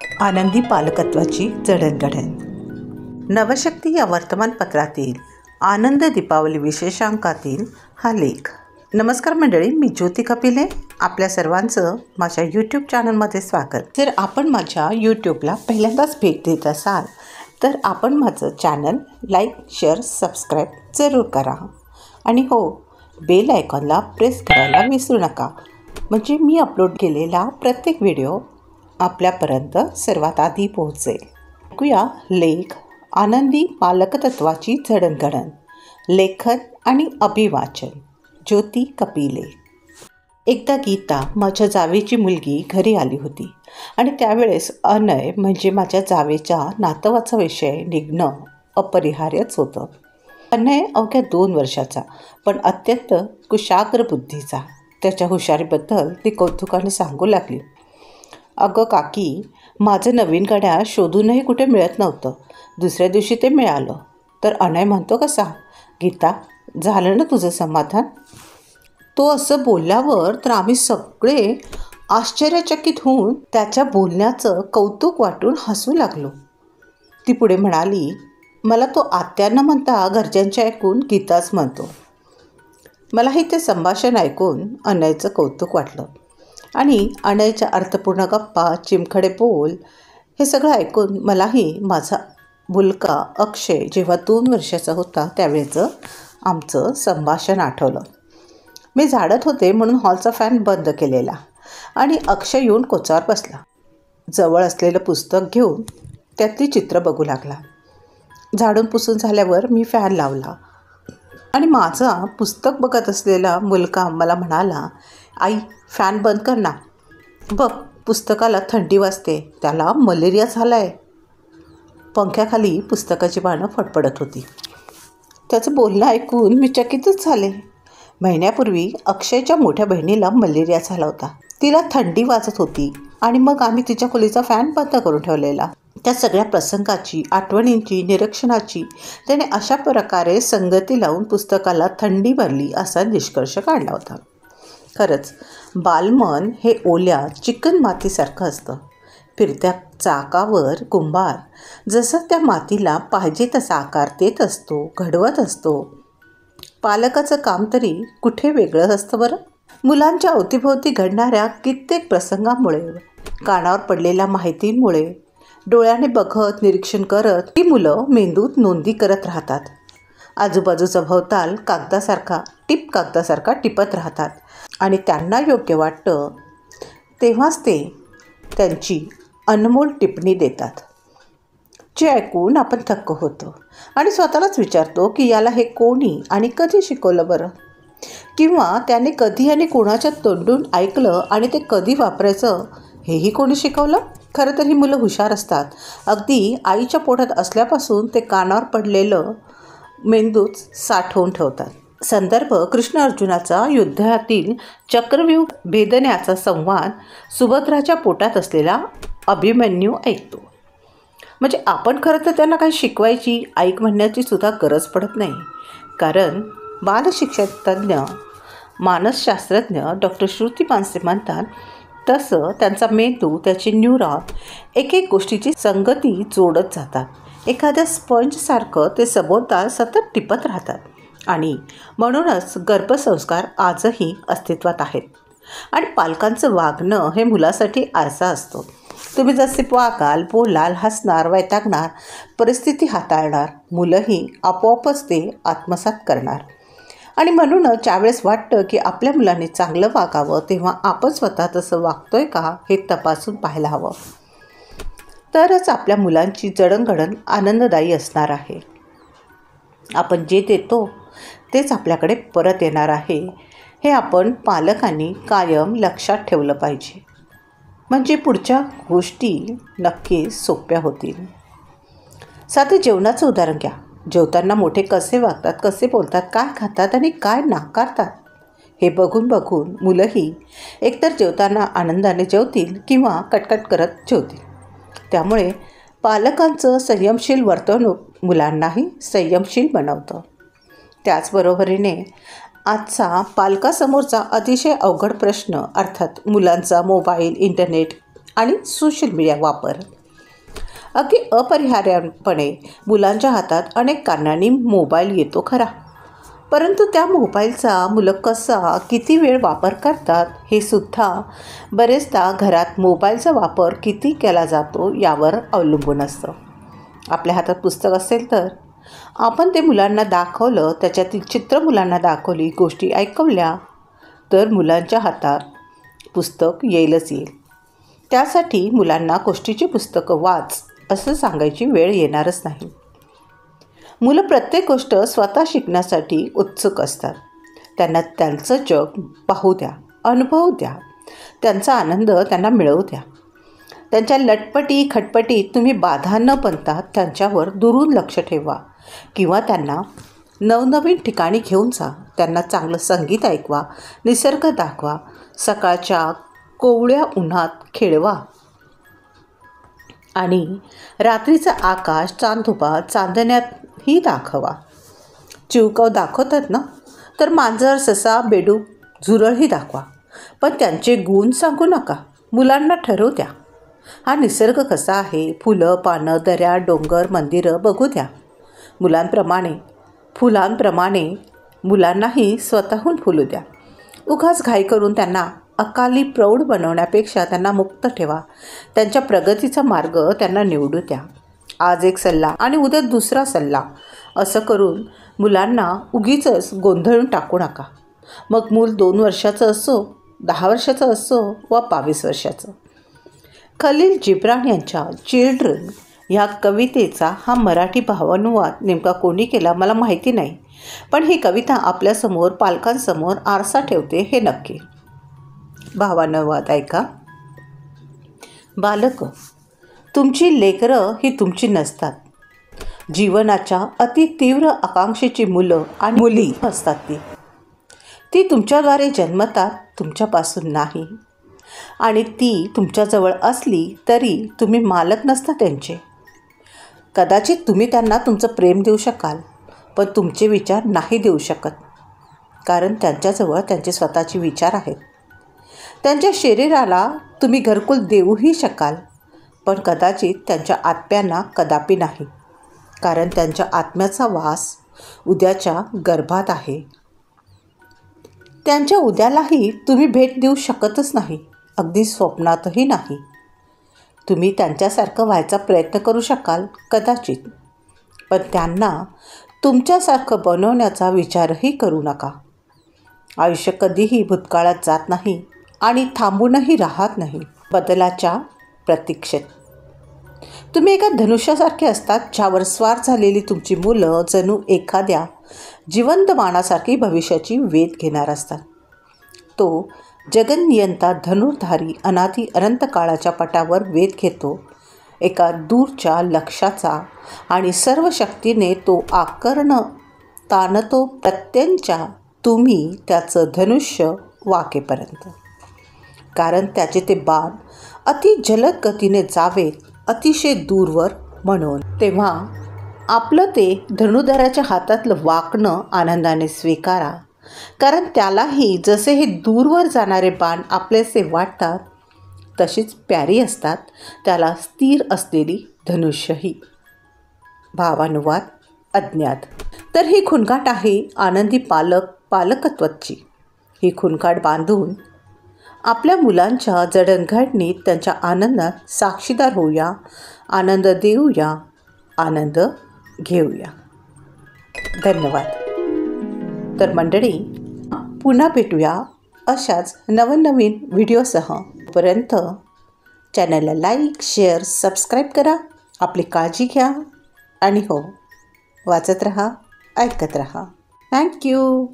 आनंदी पालकत्वाची जडणघडण. नवशक्ती या वर्तमानपत्रातील आनंद दीपावली विशेषांकातील हा लेख. नमस्कार मंडळी, मी ज्योती कपिले. आपल्या सर्वांचं माझ्या यूट्यूब चॅनलमध्ये स्वागत. जर आपण माझ्या यूट्यूबला पहिल्यांदाच भेट देत असाल तर आपण माझं चॅनल लाईक, शेअर, सबस्क्राईब जरूर करा. आणि हो, बेल आयकॉनला प्रेस करायला विसरू नका, म्हणजे मी अपलोड केलेला प्रत्येक व्हिडिओ आपल्यापर्यंत सर्वात आधी पोहोचेल. ऐकूया लेख आनंदी पालकत्वाची जडणघडण. लेखन आणि अभिवाचन ज्योती कपिले. एकदा गीता, माझ्या जावेची मुलगी, घरी आली होती आणि त्यावेळेस अनय म्हणजे माझ्या जावेच्या नातवाचा विषय निघणं अपरिहार्यच होतं. अनय अवघ्या 2 वर्षाचा, पण अत्यंत कुशाग्र बुद्धीचा. त्याच्या हुशारीबद्दल ती कौतुकाने सांगू लागली. अगं काकी, माझं नवीन घड्याळ शोधूनही कुठे मिळत नव्हतं. दुसऱ्या दिवशी ते मिळालं. तर अनय म्हणतो कसा, गीता, झालं ना तुझं समाधान? तो असं बोलल्यावर तर आम्ही सगळे आश्चर्यचकित होऊन त्याच्या बोलण्याचं कौतुक वाटून हसू लागलो. ती पुढे म्हणाली, मला तो आत्यांना म्हणता घरच्यांचे ऐकून गीताच म्हणतो. मलाही ते संभाषण ऐकून अनयचं कौतुक वाटलं आणि अनयच्या अर्थपूर्ण गप्पा, चिमखडे बोल हे सगळं ऐकून मलाही माझा मुलगा अक्षय जेव्हा 2 वर्षाचा होता त्यावेळेचं आमचं संभाषण आठवलं. मी झाडत होते म्हणून हॉलचा फॅन बंद केलेला आणि अक्षय येऊन कोचावर बसला. जवळ असलेलं पुस्तक घेऊन त्यातली चित्र बघू लागला. झाडून पुसून झाल्यावर मी फॅन लावला आणि माझा पुस्तक बघत असलेला मुलगा मला म्हणाला, आई, फॅन बंद कर ना. बघ, पुस्तकाला थंडी वाजते, त्याला मलेरिया झाला आहे. पंख्याखाली पुस्तकाची पानं फडफडत होती. त्याचं बोलणं ऐकून मी चकितच झाले. महिन्यापूर्वी अक्षयच्या मोठ्या बहिणीला मलेरिया झाला होता. तिला थंडी वाजत होती आणि मग आम्ही तिच्या खोलीचा फॅन बंद करून ठेवलेला. त्या सगळ्या प्रसंगाची, आठवणींची, निरीक्षणाची त्याने अशा प्रकारे संगती लावून पुस्तकाला थंडी भरली असा निष्कर्ष काढला होता. खरंच बालमन हे ओल्या चिकन मातीसारखं असतं. फिरत्या चाकावर कुंभार जसं त्या मातीला पाहिजे तसा आकार देत असतो, घडवत असतो. पालकाचं काम तरी कुठे वेगळं असतं बरं. मुलांच्या अवतीभोवती घडणाऱ्या कित्येक प्रसंगामुळे, कानावर पडलेल्या माहितीमुळे डोळ्याने बघत, निरीक्षण करत ही मुलं मेंदूत नोंदी करत राहतात. आजूबाजूचा भोवताल कागदासारखा टिपत राहतात आणि त्यांना योग्य वाटतं तेव्हाच ते त्यांची अनमोल टिप्पणी देतात, जे ऐकून आपण थक्क होतो आणि स्वतःलाच विचारतो की याला हे कोणी आणि कधी शिकवलं बरं, किंवा त्याने कधी आणि कोणाच्या तोंडून ऐकलं आणि ते कधी वापरायचं हेही कोणी शिकवलं. खरं तर ही मुलं हुशार असतात. अगदी आईच्या पोटात असल्यापासून ते कानावर पडलेलं मेंदूत साठवून ठेवतात. संदर्भ कृष्ण अर्जुनाचा युद्धातील चक्रव्यूह भेदण्याचा संवाद सुभद्राच्या पोटात असलेला अभिमन्यू ऐकतो. म्हणजे आपण खरं तर त्यांना काही शिकवायची, ऐक म्हणण्याची सुद्धा गरज पडत नाही. कारण बालशिक्षणतज्ञ, मानसशास्त्रज्ञ डॉक्टर श्रुती मानसे म्हणतात तसं त्यांचा मेंदू, त्याचे न्यूरॉन एक गोष्टीची संगती जोडत जातात. एखाद्या स्पंजसारखं ते सभोवताल सतत टिपत राहतात आणि म्हणूनच गर्भसंस्कार आजही अस्तित्वात आहेत. आणि पालकांचं वागणं हे मुलासाठी आरसा असतो. तुम्ही जसे वागाल, बोलाल, हसणार, वैतागणार, परिस्थिती हाताळणार, मुलंही आपोआपच ते आत्मसात करणार. आणि म्हणूनच ज्यावेळेस वाटतं की आपल्या मुलांनी चांगलं वागावं तेव्हा आपण स्वतः तसं वागतोय का हे तपासून पाहायला हवं. तरच आपल्या मुलांची जडणघडण आनंददायी असणार आहे. आपण जे देतो तेच आपल्याकडे परत येणार आहे हे आपण पालकांनी कायम लक्षात ठेवलं पाहिजे. म्हणजे पुढच्या गोष्टी नक्कीच सोप्या होतील. साधं जेवणाचं उदाहरण घ्या. जेवताना मोठे कसे वागतात, कसे बोलतात, काय खातात आणि काय नाकारतात हे बघून मुलंही एकतर जेवताना आनंदाने जेवतील किंवा कटकट करत जेवतील. त्यामुळे पालकांचं संयमशील वर्तणूक मुलांनाही संयमशील बनवतं. त्याचबरोबरीने आजचा पालकासमोरचा अतिशय अवघड प्रश्न अर्थात मुलांचा मोबाईल, इंटरनेट आणि सोशल मीडिया वापर. अगदी अपरिहार्यपणे मुलांच्या हातात अनेक कारणांनी मोबाईल येतो खरा, परंतु त्या मोबाईलचा मुलं कसा किती वेळ वापर करतात हे सुद्धा बरेचदा घरात मोबाईलचा वापर किती केला जातो यावर अवलंबून असतं. आपल्या हातात पुस्तक असेल तर आपण ते मुलांना दाखवलं, त्याच्यातील चित्र मुलांना दाखवली, गोष्टी ऐकवल्या तर मुलांच्या हातात पुस्तक येईलच येईल. त्यासाठी मुलांना गोष्टीची पुस्तकं वाच असं सांगायची वेळ येणारच नाही. मुलं प्रत्येक गोष्ट स्वतः शिकण्यासाठी उत्सुक असतात. त्यांना त्यांचं जग पाहू द्या, अनुभवू द्या, त्यांचा आनंद त्यांना मिळवू द्या. त्यांच्या लटपटी खटपटीत तुम्ही बाधा न बनता त्यांच्यावर दुरून लक्ष ठेवा किंवा त्यांना नवनवीन ठिकाणी घेऊन जा. त्यांना चांगलं संगीत ऐकवा, निसर्ग दाखवा, सकाळच्या कोवळ्या उन्हात खेळवा आणि रात्रीचं आकाश, चांदोबा, चांदण्यातही दाखवा. चिवकाव दाखवतात ना, तर मांजर, ससा, बेडूक, झुरळही दाखवा. पण त्यांचे गुण सांगू नका, मुलांना ठरवू द्या. हा निसर्ग कसा आहे, फुलं, पानं, दऱ्या, डोंगर, मंदिरं बघू द्या. फुलांप्रमाणे मुलांनाही स्वतःहून फुलू द्या. उगाच घाई करून त्यांना अकाली प्रौढ बनवण्यापेक्षा त्यांना मुक्त ठेवा. त्यांच्या प्रगतीचा मार्ग त्यांना निवडू द्या. आज एक सल्ला आणि उद्या दुसरा सल्ला असं करून मुलांना उगीचच गोंधळून टाकू नका. मग मूल 2 वर्षाचं असो, 10 वर्षाचं असो वा 22 वर्षाचं. खलील जिब्रान यांच्या चिल्ड्रन ह्या कवितेचा हा मराठी भावानुवाद नेमका कोणी केला मला माहिती नाही, पण ही कविता आपल्यासमोर पालकांसमोर आरसा ठेवते हे नक्की. भावानुवाद ऐका. बालक, तुमची लेकरं ही तुमची नसतात. जीवनाच्या अति तीव्र आकांक्षेची मुलं आणि मुली असतात. ती तुमच्याद्वारे जन्मतात, तुमच्यापासून नाही. आणि ती तुमच्याजवळ असली तरी तुम्ही मालक नसता त्यांचे. कदाचित तुम्ही त्यांना तुमचं प्रेम देऊ शकाल, पण तुमचे विचार नाही देऊ शकत, कारण त्यांच्याजवळ त्यांचे स्वतःचे विचार आहेत. त्यांच्या शरीराला तुम्ही घरकुल देऊही शकाल, पण कदाचित त्यांच्या आत्म्यांना कदापि नाही, कारण त्यांच्या आत्म्याचा वास उद्याच्या गर्भात आहे. त्यांच्या उद्यालाही तुम्ही भेट देऊ शकतच नाही, अगदी स्वप्नातही नाही. तुम्ही त्यांच्यासारखं व्हायचा प्रयत्न करू शकाल कदाचित, पण त्यांना तुमच्यासारखं बनवण्याचा विचारही करू नका. आयुष्य कधीही भूतकाळात जात नाही आणि थांबूनही राहत नाही. बदलाच्या प्रतीक्षेत तुम्ही एका धनुष्यासारखे असतात, ज्यावर स्वार झालेली तुमची मुलं जणू एखाद्या जिवंत बाणासारखी भविष्याची वेध घेणार असतात. तो जगन्नियंता धनुर्धारी अनादी अनंत काळाच्या पटावर वेध घेतो, एका दूरच्या लक्ष्याचा, आणि सर्व शक्तीने तो आकर्ण ताणतो प्रत्यंच्या तुम्ही त्याचं धनुष्य वाकेपर्यंत. कारण त्याचे ते बाण अति जलद गतीने जावेत, अतिशय दूरवर म्हणून. तेव्हा आपलं ते धनुर्धराच्या हातातलं वाकणं आनंदाने स्वीकारा, कारण त्यालाही जसे हे दूरवर जाणारे बाण आपलेसे वाटतात, तशीच प्यारी असतात त्याला स्थिर असलेली धनुष्यही. भावानुवाद अज्ञात. तर ही खुणगाट आहे आनंदी पालकत्वाची. ही खुणगाट बांधून आपल्या मुलांच्या जडणघडणीत त्यांच्या आनंदात साक्षीदार होऊया, आनंद देऊया, आनंद घेऊया. धन्यवाद. तर मंडळी, पुन्हा भेटूया अशाच नवनवीन व्हिडिओसह. तोपर्यंत चॅनलला लाईक, शेअर, सबस्क्राईब करा. आपली काळजी घ्या आणि हो, वाचत रहा, ऐकत रहा. थँक्यू.